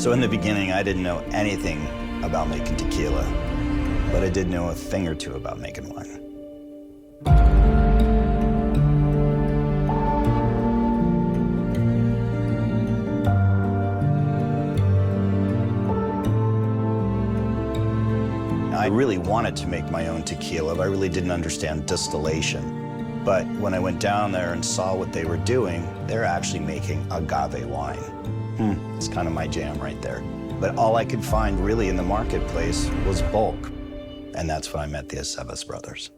So in the beginning, I didn't know anything about making tequila, but I did know a thing or two about making wine. I really wanted to make my own tequila, but I really didn't understand distillation. But when I went down there and saw what they were doing, they're actually making agave wine. It's kind of my jam right there. But all I could find really in the marketplace was bulk. And that's when I met the Aceves brothers.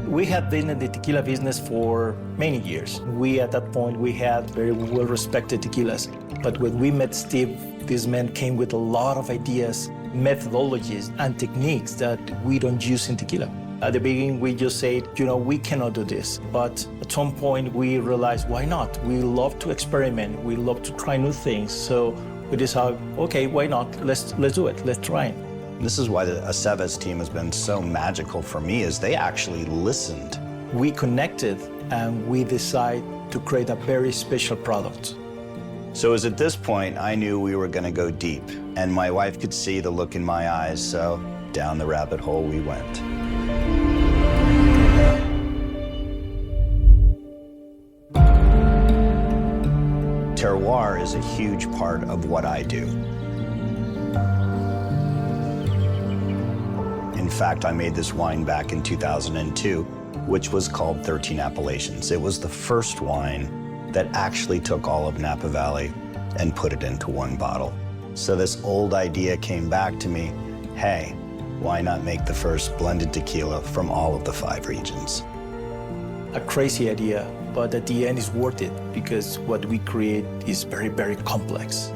We had been in the tequila business for many years. At that point, we had very well-respected tequilas. But when we met Steve, this man came with a lot of ideas, methodologies, and techniques that we don't use in tequila. At the beginning, we just said, we cannot do this. But at some point, we realized, why not? We love to experiment. We love to try new things. So we decided, okay, why not? Let's do it. Let's try it. This is why the Aceves team has been so magical for me, is they actually listened. We connected, and we decided to create a very special product. So it was at this point, I knew we were going to go deep. And my wife could see the look in my eyes, so down the rabbit hole we went. Terroir is a huge part of what I do. In fact, I made this wine back in 2002, which was called 13 Appellations. It was the first wine that actually took all of Napa Valley and put it into one bottle. So this old idea came back to me, hey, why not make the first blended tequila from all of the 5 regions? A crazy idea, but at the end it's worth it because what we create is very, very complex.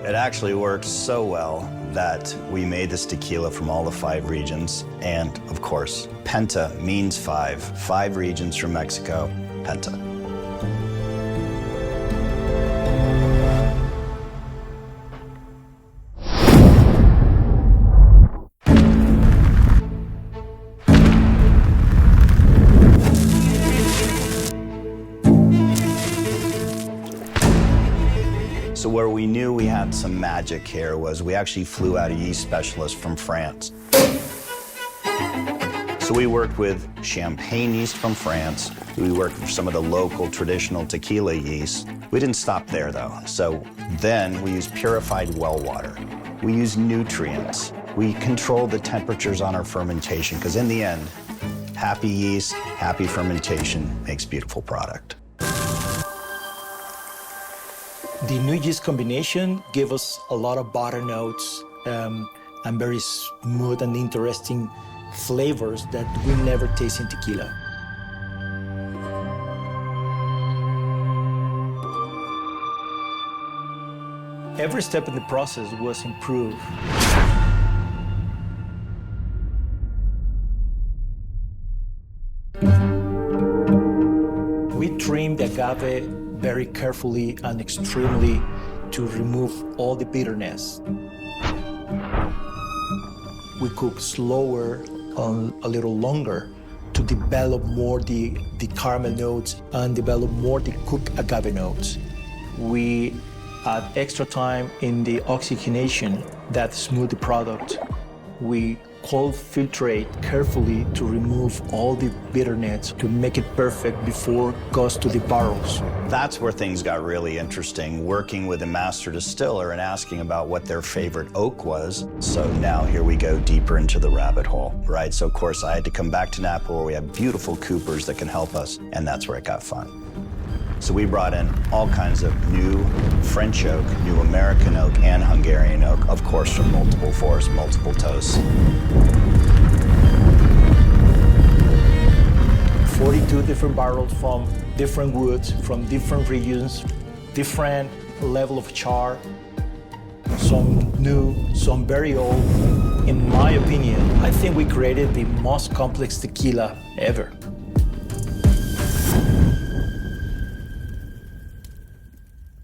It actually worked so well that we made this tequila from all the 5 regions. And of course, Penta means 5. 5 regions from Mexico, Penta. So where we knew we had some magic here was we actually flew out a yeast specialist from France. So we worked with champagne yeast from France. We worked with some of the local traditional tequila yeast. We didn't stop there though. So then we used purified well water. We used nutrients. We controlled the temperatures on our fermentation because in the end, happy yeast, happy fermentation makes beautiful product. The new yeast combination gave us a lot of butter notes and very smooth and interesting flavors that we never taste in tequila. Every step in the process was improved. We trimmed the agave very carefully and extremely to remove all the bitterness. We cook slower and a little longer to develop more the caramel notes and develop more the cooked agave notes. We add extra time in the oxygenation that smooth the product. We cold filtrate carefully to remove all the bitterness to make it perfect before it goes to the barrels. That's where things got really interesting, working with a master distiller and asking about what their favorite oak was. So now here we go deeper into the rabbit hole, right? So of course I had to come back to Napa where we have beautiful coopers that can help us, and that's where it got fun. So we brought in all kinds of new French oak, new American oak, and Hungarian oak, of course from multiple forests, multiple toasts. 42 different barrels from different woods, from different regions, different level of char, some new, some very old. In my opinion, I think we created the most complex tequila ever.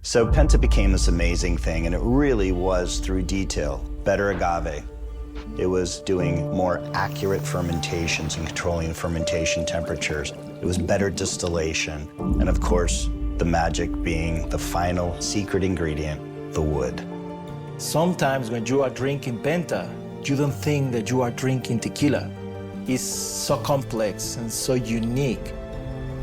So Penta became this amazing thing, and it really was through detail. Better agave. It was doing more accurate fermentations and controlling the fermentation temperatures. It was better distillation. And of course, the magic being the final secret ingredient, the wood. Sometimes when you are drinking Penta, you don't think that you are drinking tequila. It's so complex and so unique.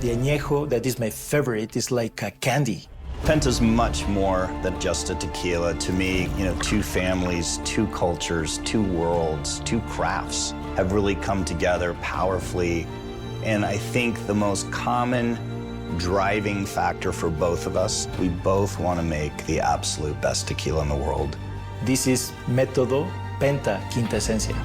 The añejo, that is my favorite, is like a candy. Penta's much more than just a tequila. To me, two families, two cultures, two worlds, two crafts have really come together powerfully. And I think the most common driving factor for both of us, we both want to make the absolute best tequila in the world. This is Método, Penta, Quintessência.